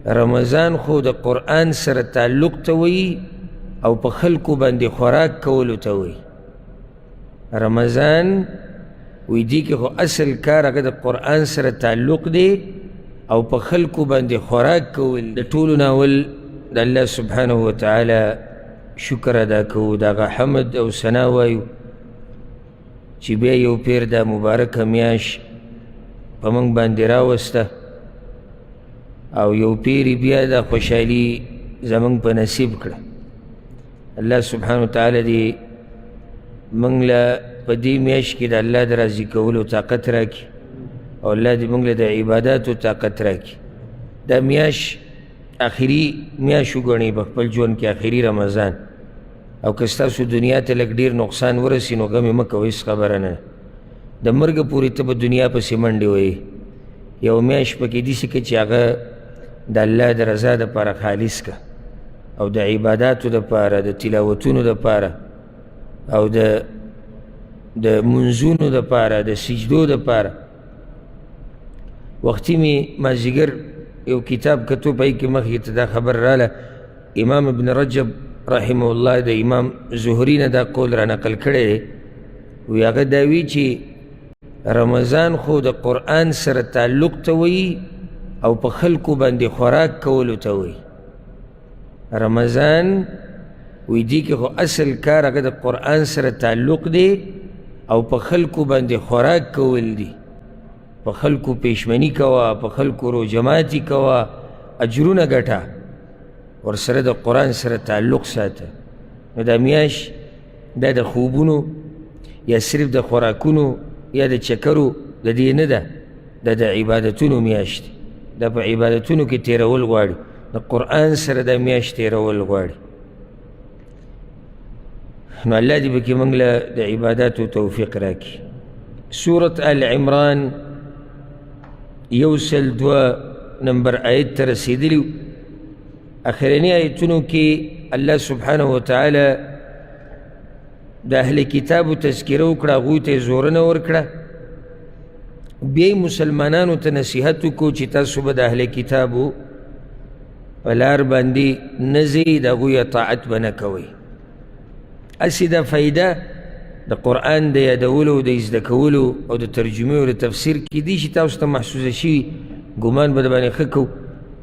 رمضان خو د قرآن سره تعلق ته وایي او په خلکو باندې خوراک کولو ته وایي. رمضان وی دی که خو اصل کار هغه د قرآن سره تعلق دی او په خلکو باندې خوراک کول. د ټولو ناول د الله سبحانه وتعالی شکر ادا کوو، د هغه حمد او ثنا وایو چې بیا یو پیر دا مبارکه میاشت په موږ باندې راوسته او یو پیری بیا دا خوشحالي زموږ په نصیب کړه. الله سبحانه وتعالی دې موږ له په دې میاشت کې د الله د راضي کولو طاقت راکړي او الله دې موږ له د عباداتو طاقت راکړي. دا میاشت آخري میاشت وګڼئ په خپل ژوند کې، آخري رمضان. او که ستاسو دنیا ته لږ ډېر نقصان ورسي نو غم یې مه کوئ، هېڅ خبره نه. د مرګه پورې ته به دنیا پسې منډې وهئ. یو میاشت پکې داسې کړه چې هغه د الله د رضا دپاره خالص که او د عباداتو دپاره، د تلاوتونو دپاره او د منځونو دپاره، د سجدو دپاره. وختي مې مازدیګر یو کتاب کتو، په کې مخکې ته دا خبر راله، امام ابن رجب رحمه الله د امام زهري نه دا قول را نقل کړی دی. وی هغه دا وی چې رمضان خو د قرآن سره تعلق ته وایي او په خلکو باندې خوراک کولو ته وایي. رمضان وی دی که خو اصل کار هغه د قرآن سره تعلق دی او په خلکو باندې خوراک کول دی. په خلکو پیشمنی کوه، په خلکو روجماتی کوه، اجرونه ګټه، ورسره د قرآن سره تعلق ساته. نو دا میاشت دا د خوبونو یا صرف د خوراکونو یا د چکرو د دې نه ده، دا د عبادتونو میاشت. دا په عبادتونو کې تیرول غواړي، د قرآن سره دا میاشت تیرول غواړي. نو الله دې پکې موږ له د عباداتو توفیق راکړي. سورة آل عمران 102 نمبر آیت ته رسېدلي. اخرنی آیتونو کې الله سبحانه وتعالی د اهل کتابو تذکره وکړه، هغوی ته یې زورنه ورکړه. بیا یې مسلمانانو ته نصیحت وکړو چې تاسو به د اهل کتابو په لار باندې نه ځئ، د هغوی اطاعت به نه کوئ. هسې دا فایده د قرآن د یادولو، د زده کولو او د ترجمې او د تفسیر کیدای شي تاسو ته محسوسه شي، ګمان به د باندې ښه کوو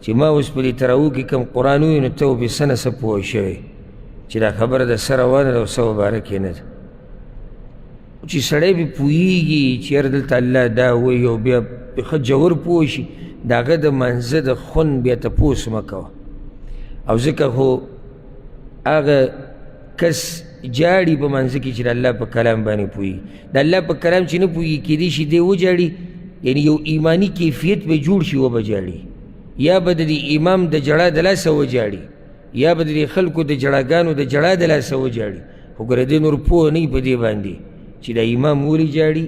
چې ما اوس په دې تراوو کې کوم قرآن ووایي نو ته به څه نه څه پوه شوې چې دا خبره د څه روانه ده او څه مباره کې نه ده. چې سړی به پوهېږي چې یاره دلته الله دا وایي او بیا ښه جوور پوه شي، د هغه د منځه د خون بیا تپوس مه کوه. او ځکه خو هغه کس جاړي په منځه کې چې د الله په کلام باندې پوهېږي. د الله په کلام چې نه پوهېږي کیدای شي دی وجاړي، یعنی یو ایمانی کیفیت به جوړ شي و به جاړي، یا به د دې امام د جړا د لاسه وجاړي، یا به د دې خلکو د جړاګانو د جړا د لاسه وجاړي. خو ګوره دی نور پوه نه وي په دې باندې چې د امام ولې جاړي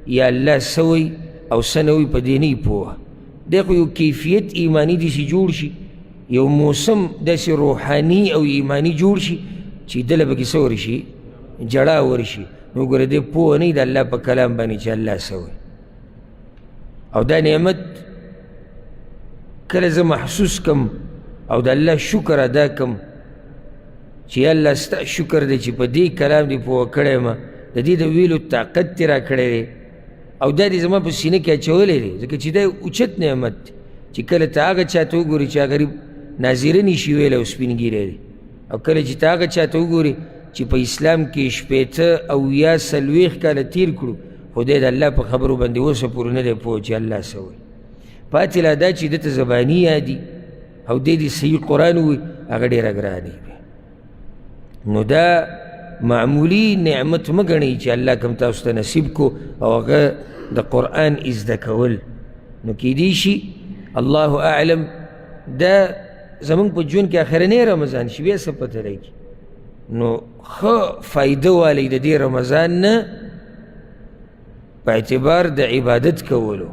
یا الله څه وایي او څه نه وایي، په دې نه وي پوه. دی خو یو کیفیت ایمانی داسې جوړ شي، یو موسم داسې روحاني او ایمانی جوړ شي چې دله پکې څه ورشي، جړا ورشي. نو ګوره دی پوه نه وي د الله په کلام باندې چې الله څه وایي. او دا نعمت کله زه محسوس کم او د الله شکر ادا کم چې یا الله ستا شکر دی چې په دې کلام دې پوه کړی یم، د دې د ویلو طاقت دې را کړی دی او دا دې زما په سینه کې اچولی دی، ځکه چې دا اوچت نعمت دی چې کله ته هغه چا ته وګورې چې غریب ناظره نشي ویلی او سپین ږیری دی، او کله چې ته هغه چا ته وګورې چې په اسلام کې 80 او یا 40 کاله تیر کړو خو دی د الله په خبرو باندې اوسه پورې نه دی پوه چې الله څه وایي. پاتې لا دا چې ده ته زباني یادي او دی دې صحیح قرآن ووایي، هغه ډېره ګرانه وي. نو دا معمولی نعمت مه ګڼئ چې الله کوم تاسو ته نصیب کو او هغه د قرآن زده کول. نو کیدای شي الله اعلم دا زمونږ په ژوند کې اخرنی رمضان شي، بیا څه پته لګي. نو ښه فایده والی د دې رمضان نه په اعتبار د عبادت کولو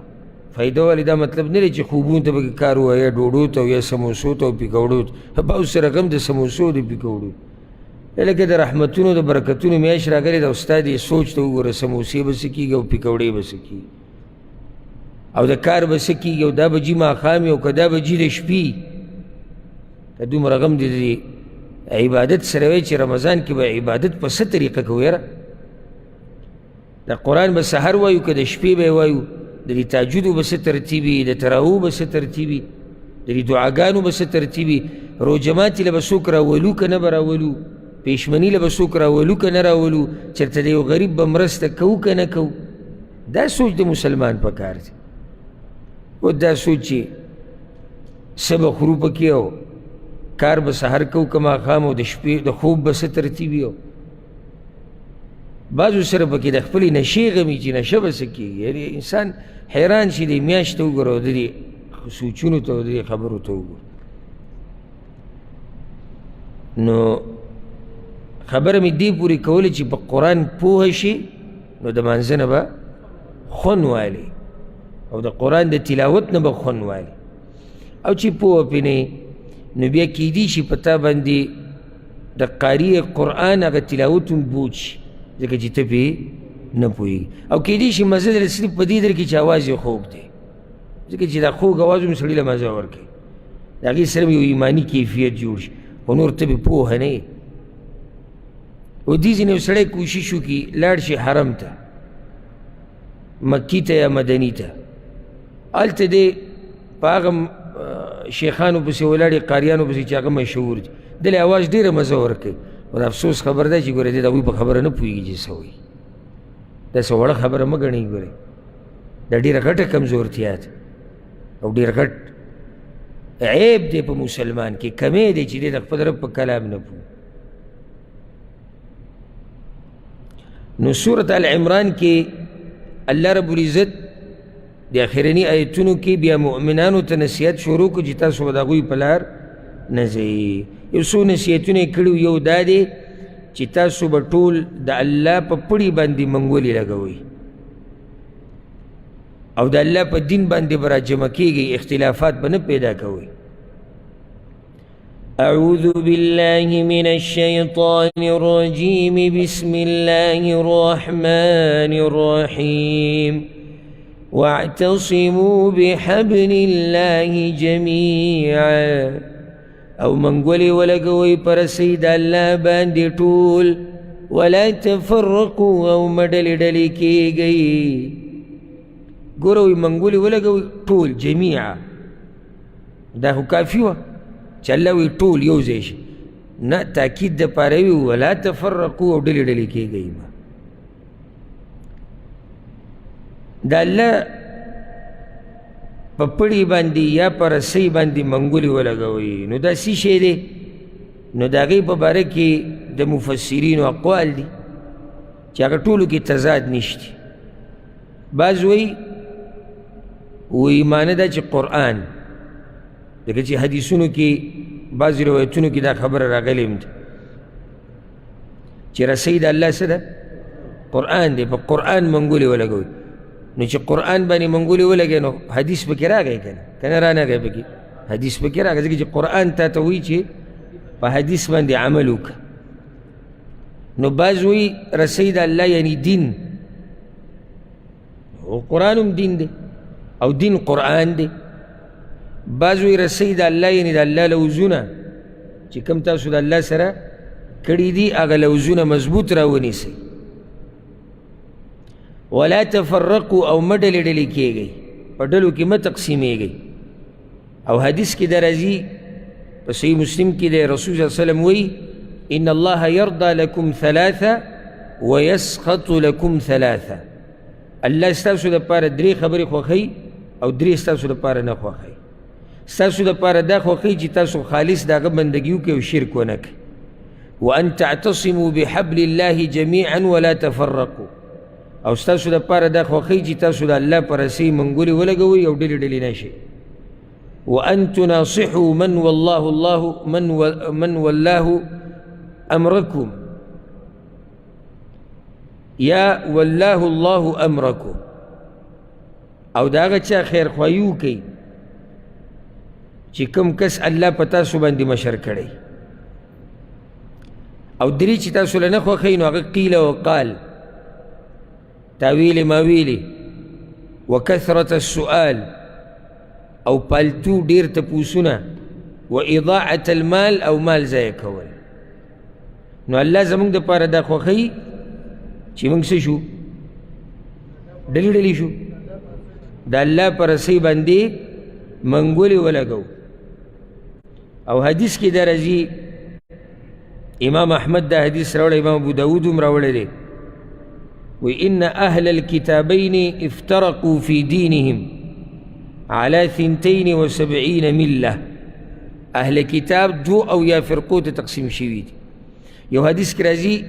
فایده والی. دا مطلب نه دی چې خوبونو ته پکې کار ووایه، یا ډوډو ته یا سموسو ته او پیکوړو ته. بعض سره غم د سموسو او د پیکوړو، لکه د رحمتونو د برکتونو میاشت راغلې ده، استاد یې سوچ ته وګوره سموسې به څه کېږي او پیکوړې به څه کېږي او د کار به څه کېږي او دا به جي ماښام او که دا به جي د شپې دومره غم دی د عبادت سره وی چې رمضان کې به عبادت په څه طریقه کوو یاره د قرآن به سحر وایو که د شپې به وایو د دې تهجدو به څه ترتیبي د تراویحو به څه ترتیبي د دې دعاګانو به څه ترتیبي روژه ماتي له به څوک راولو که نه به راولو پیشمني له به څوک راولو که نه راولو چېرته د یو غریب به مرسته کوو که نه کوو دا سوچ د مسلمان په کار دی او دا سوچ چې څه به خورو پکې او کار به سحر کوو که ماښام او د شپې د خوب به څه ترتیبي او بعضو سره پکې د خپلې نشې غمي چې نشه به څه کېږي یعنې انسان حیران شي دې میاشت ته وګوره او د دې سوچونو ته او د دې خبرو ته وګوره نو خبره مې دې پورې کوله چې په قرآن پوه شي نو د مانځه نه به خون والي او د قرآن د تلاوت نه به خون والي او چې پوه پې نه نو بیا کیدی شي په تا باندې د قاري قرآن هغه تلاوت هم بوج شي ځکه چې ته پې نه پوهېږي او کیدی شي مزه در صرف په دې در کې چې اواز یې خوږ دی ځکه چې دا خوږ اواز هم سړي له مزه ورکوي د هغې سره یو ایماني کیفیت جوړ شي خو نور ته پې پوهه نه یې او دې ځینې یو سړی کوشش وکړي لاړ شي حرم ته مکی ته یا مدني ته هلته دی په هغه شیخانو پسې ولاړې قاریانو پسې چې هغه مشهور دي دلې اواز ډېره مزه ورکوي او د افسوس خبر ده چې ګورې دی د هغوی په خبره نه پوهېږي چې څه وایي دا څه وړه خبره مه ګڼئ ګورې دا ډېره غټه کمزورتیا ده او ډېر غټ عیب دی په مسلمان کې کمی دی چې دی د خپل رب په کلام نه پوهېږي نو سورة العمران کې الله رب العزت د اخرني آیتونو کې بیا مؤمنانو ته نصیحت شروع کړو چې تاسو به د هغوی په لار نه ځئ یو څو نصیحتونه یې کړي یو دا دی چې تاسو به ټول د الله په پړي باندې منګولې لګوئ او د الله په دین باندې به راجمع کېږئ اختلافات به نه پیدا کوئ أعوذ بالله من الشيطان الرجيم بسم الله الرحمن الرحيم واعتصموا بحبل الله جميعا او منگولی ولگوی پر سید اللہ باندی طول ولا تفرقوا او مدلی دلی کی گئی گروی منگولی ولگوی طول جميعا دا خو کافی وا چلوی طول یوزیش نا تاکید دا پاروی ولا تفرقوا او دلی دلی کی گئی ما دا اللہ په پړي باندې یا په رسۍ باندې منګولې ولګوئ نو دا څه شی دی نو د هغې په باره کې د مفسرینو اقوال دي چې هغه ټولو کې تضاد نشته بعض وایي معنی دا چې قرآن ځکه چې حدیثونو کې بعضې روایتونو کې دا خبره راغلې ده چې رسۍ د الله څه ده قرآن دی په قرآن منګولې ولګوئ نو چې قرآن باندې منګولې ولګې نو حدیث پکې راغی که نه که نه رانغی پکې حدیث پکې راغی ځکه چې قرآن تا ته وایي چې په حدیث باندې عمل وکړه نو بعض وایي رسۍ د الله یعنی دین او قرآن هم دین دی او دین قرآن دی بعض وایي رسۍ د الله یعنی د الله لوزونه چې کوم تاسو د الله سره کړي دي هغه لوزونه مضبوط راونیسئ ولا تفرقوا او مدلی ډلی کېږئ په ډلو کې مه تقسیمېږئ او حدیث کې دا راځي په صحیح مسلم کې دی رسول صلی الله علیه وسلم وایي ان الله یرضى لکم ثلاثه ویسخط لکم ثلاثه الله ستاسو دپاره درې خبرې خوښوي او درې ستاسو دپاره نه خوښوي ستاسو دپاره دا خوښوي چې تاسو خالص د هغه بندګي وکړئ او شرک ونه کړئ وان تعتصموا بحبل الله جميعا ولا تفرقوا او ستاسو دپاره دا خوښوي چې تاسو د الله په رسۍ منګولې ولګوئ او ډلې ډلې نه شئ وان تناصحوا من والله امركم یا والله الله امركم او د هغه چا خیرخواهي وکئ چې کوم کس الله په تاسو باندې مشر کړی او درې چې تاسو له نه خوښوي نو هغه قیل وقال تاویل ماویلی وکثرت السؤال او پالتو ډیر تپوسونه و اضاعة المال او مال ضایع کول. نو الله زمونږ دپاره دا خوښوي چې موږ څه شو؟ ډلې ډلې شو، د الله په رسۍ باندې منګولې ولګو. او حدیث کې دا راځي، امام احمد دا حدیث راوړی، امام ابو داود هم راوړی دی، وإن أهل الكتابين افترقوا في دينهم على 72 ملة. أهل كتاب دو أو يا فرقو تقسيم شوي دي. يو حديث كرازي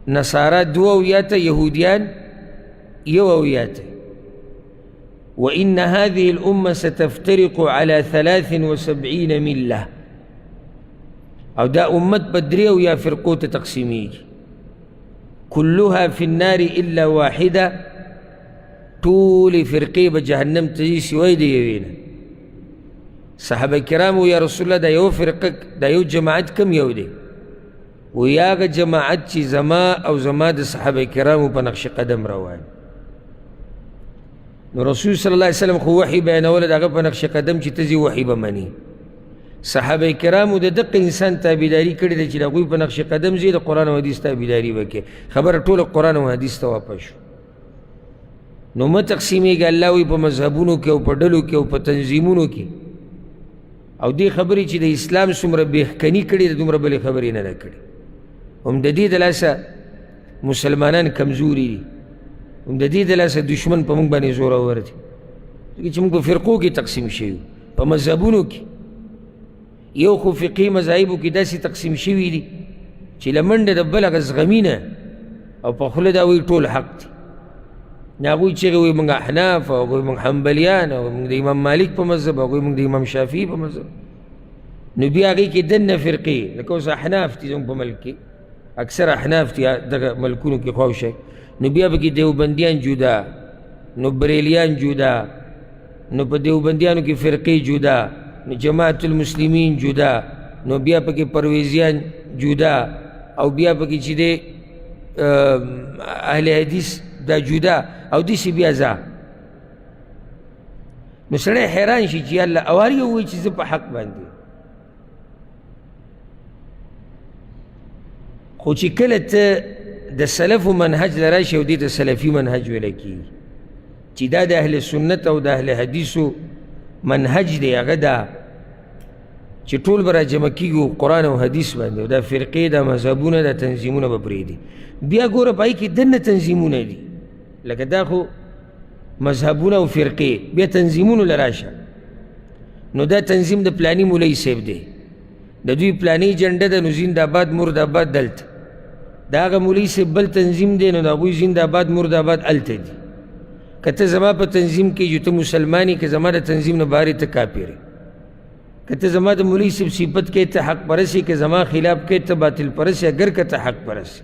نصارى دو أو ياتا، يهوديان يو أو ياتا. وإن هذه الأمة ستفترق على 73 ملة. أو دا أمت بدري أو يا فرقو تقسيمي كلها في النار إلا واحدة. طول فرقي بجهنم تجي سوى دي يوينا. صحابة الكرام يا رسول الله دا يو فرقك دا يو جماعت كم يو دي؟ وياغ جماعت چي زما او زما دا صحابة الكرام بنقش قدم روان. رسول صلى الله عليه وسلم خو وحي بيان ولد اغا بنقش قدم چي تزي وحي بماني. صحابه کرامو د دق انسان تابعداري کړې ده چې د هغوی په نقش قدم زی د قرآن او حدیث تابعداري وکړي. خبره ټوله قرآن او حدیث ته واپس شو. نو مه تقسیمېږه، الله وایي په مذهبونو کې او په ډلو کې او په تنظیمونو کې. او دې خبرې چې د اسلام څومره بېخکني کړې ده دومره بلې خبرې نه ده کړې. هم د دې د لاسه مسلمانان کمزوري دي، هم د دې د لاسه دشمن په موږ باندې زورور دي، ځکه چې موږ په فرقو کې تقسیم شوي، په مذهبونو کې. یو خو فقهي مذاهبو کې داسې تقسیم شوي دي چې له منډه د بل هغه زغمي نه او په خوله دا وایي ټول حق دي. نه هغوی چغې وایي موږ احناف، او هغوی موږ حنبلیان، او موږ د امام مالک په مذهب، او هغوی موږ د امام شافعي په مذهب. نو بیا هغې کې دننه فرقې، لکه اوس احناف دي زموږ په ملک کې، اکثر احناف دي دغه ملکونو کې خواوشی. نو بیا پکې دیوبندیان جدا، نو بریلیان جدا، نو په دیوبندیانو کې فرقې جدا، نو جماعت المسلمین جدا، نو بیا پکې پرویزیان جدا، او بیا پکې چې دی اهل حدیث دا جدا، او داسې بیا ځه. نو سړی حیران شي چې الله اوار یو وایي چې زه په حق باندې. خو چې کله ته د سلفو منهج له راشي او دې ته سلفي منهج ویلی کېږي چې دا د اهل سنت او د اهل حدیثو منهج دی، هغه دا چې ټول به را جمع کېږي قرآن او حدیث باندې، او دا فرقې، دا مذهبونه، دا تنظیمونه به پرېږدي. بیا ګوره په هغې کې دننه تنظیمونه دي، لکه دا خو مذهبونه او فرقې، بیا تنظیمونو له راشه. نو دا تنظیم د پلاني مولوي صاحب دی، د دوی پلاني جنډه ده، نو زنده‌باد مرده‌باد دلته. د هغه مولوي صاحب بل تنظیم دی، نو د هغوی زنده‌باد مرده‌باد هلته دي. که ته زما په تنظیم کې جو ته مسلمان یې، که زما د تنظیم نه بهر ته کافر یې. که ته زما د مولوي صاحب صفت کې ته حق پرست یې، که زما خلاف کې ته باطل پرست یې، اگر که ته حق پرست.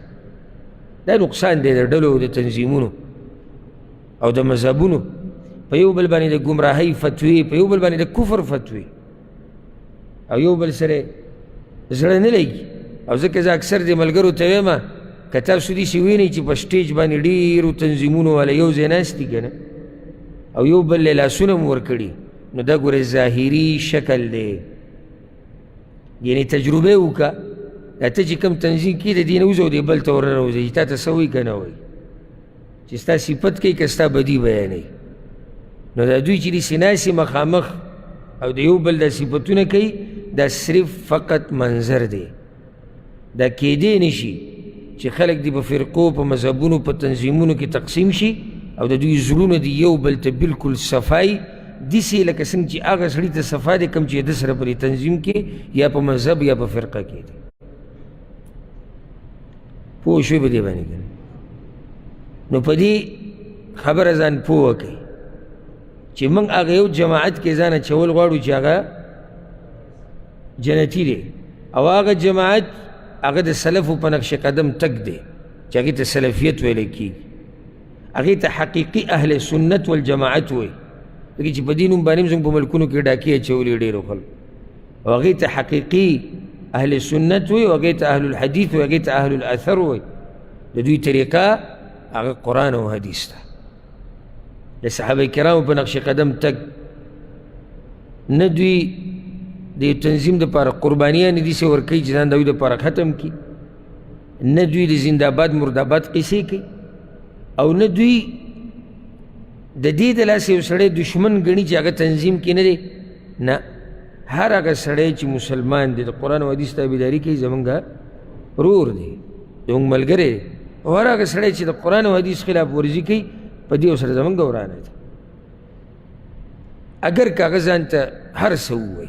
دا نقصان دی د ډلو او د تنظیمونو او د مذهبونو. په یو بل باندې د ګمراهۍ فتوې، په یو بل باندې د کفر فتوې، او یو بل سره زړه نه لګي. او ځکه زه اکثر د ملګرو ته وایم، که تاسو داسې وینئ چې په سټیج باندې ډېرو تنظیمونو والا یو ځای ناست دي که نه، او یو بل له لاسونه مو ورکړي، نو دا ګورې ظاهري شکل دی. یعنې تجربه یې وکړه، دا ته چې کوم تنظیم کې د دې نه وځه او د بل ته ورننوځي چې تا ته څه وایي که نه وایي، چې ستا صفت کوي که ستا بدي بیانوي. نو دا دوی چې داسې ناستې مخامخ او د یو بل دا صفتونه کوي، دا صرف فقط منظر دی. دا کېدی نشي چې خلک دی په فرقو، په مذهبونو، په تنظیمونو کې تقسیم شي، او د دوی زړونه دی یو بل ته بالکل صفای داسې لکه څنګه چې هغه سړي ته صفا دی کوم چې د سره په تنظیم کې یا په مذهب یا په فرقه کې دی. پوه شوې په دې باندې که نه؟ نو په دې خبره ځان پوه کوي چې موږ هغه یو جماعت کې ځان اچول غواړو چې هغه جنتي دی، او هغه جماعت هغه د سلفو په نقش قدم تک دی چې هغې ته سلفیت ویلی کېږي، هغې ته حقیقي اهل سنت والجماعت وایي. لکه چې په دې نوم باندې زموږ په ملکونو کې ډاکې اچولي ډېرو خلکو، او هغې ته حقیقي اهل سنت وایي، او هغې ته اهل الحدیث وایي، هغې ته اهل الاثر وایي. د دوی طریقه هغه قرآن او حدیث ته د صحابه کرامو په نقش قدم تک. نه دوی د یو تنظیم دپاره قربانیانې داسې ورکوي چې ځان د هغوی دپاره ختم کړي، نه دوی د زنده‌باد مرده‌باد قصې کوي، او نه دوی د دې د لاسه یو سړی دشمن ګڼي چې هغه تنظیم کې نه دی. نه، هر هغه سړی چې مسلمان دی د قرآن او حدیث تابعداري کوي زمونږ ورور دی، زمونږ ملګری دی، او هر هغه سړی چې د قرآن او حدیث خلاف ورزي کوي په دې سره زمونږ ورانه دی. اگر که هغه ځان ته هر څه ووایي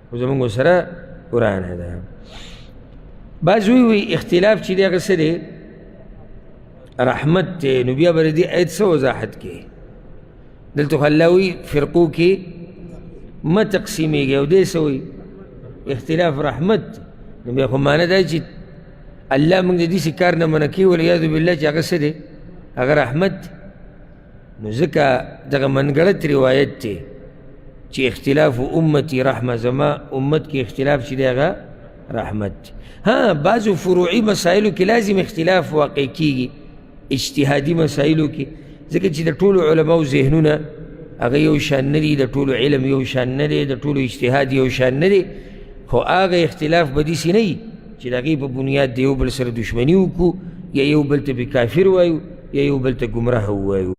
خو زمونږ سره ورانه ده. بعض وی اختلاف چې دی هغه څه دی؟ رحمت دی. نو بیا به د دې آیت څه وضاحت کوي؟ دلته خو الله وایي فرقو کې مه تقسیمېږي، او دی څه وایي؟ اختلاف رحمت. نو بیا خو معنی دا چې الله موږ د داسې کار نه منع کوي والعیاذ بالله چې هغه څه دی؟ هغه رحمت. نو ځکه دغه منګړت روایت دی چې اختلاف امتی رحمه، زما امت کې اختلاف چې دی هغه رحمت دی. ها، بعضو فروعي مسایلو کې لازم اختلاف واقع کیږي، اجتهادي مسایلو کې، ځکه چې د ټولو علماو ذهنونه هغه یو شان نه دي، د ټولو علم یو شان نه دی، د ټولو اجتهاد یو شان نه دی. خو هغه اختلاف به داسې نه وي چې د هغې په بنیاد د یو بل سره دشمني وکړو، یا یو بل ته به کافر وایو، یا یو بل ته ګمراه ووایو.